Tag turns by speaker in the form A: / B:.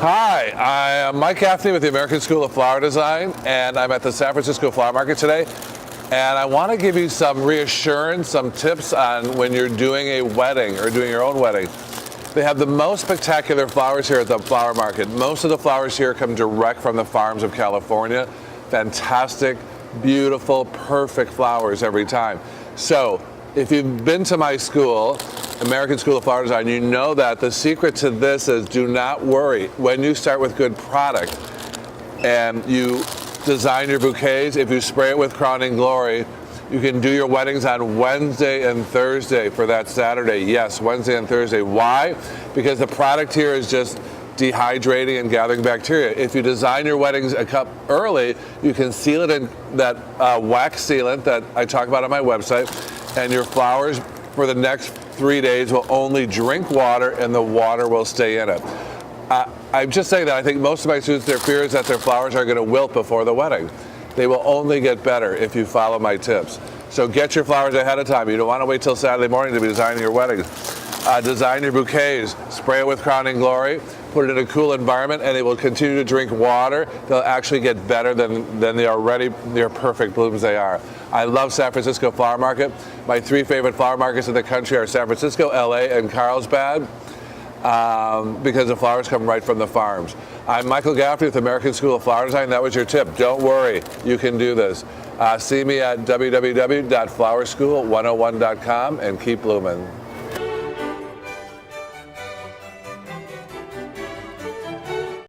A: Hi, I am Mike Gaffney with the American School of Flower Design, and I'm at the San Francisco Flower Market today. And I want to give you some reassurance, some tips on when you're doing a wedding or doing your own wedding. They have the most spectacular flowers here at the flower market. Most of the flowers here come direct from the farms of California. Fantastic, beautiful, perfect flowers every time. So if you've been to my school, American School of Flower Design, you know that the secret to this is do not worry. When you start with good product and you design your bouquets, if you spray it with Crowning Glory, you can do your weddings on Wednesday and Thursday for that Saturday. Yes, Wednesday and Thursday. Why? Because the product here is just dehydrating and gathering bacteria. If you design your weddings a cup early, you can seal it in that wax sealant that I talk about on my website, and your flowers for the next 3 days will only drink water and the water will stay in it. I'm just saying that I think most of my students, their fear is that their flowers are going to wilt before the wedding. They will only get better if you follow my tips. So get your flowers ahead of time. You don't want to wait till Saturday morning to be designing your weddings. Design your bouquets, spray it with Crowning Glory, put it in a cool environment, and they will continue to drink water. They'll actually get better than they already, their perfect blooms they are. I love San Francisco Flower Market. My 3 favorite flower markets in the country are San Francisco, LA, and Carlsbad, because the flowers come right from the farms. I'm Michael Gaffney with American School of Flower Design. That was your tip. Don't worry, you can do this. See me at www.flowerschool101.com and keep blooming.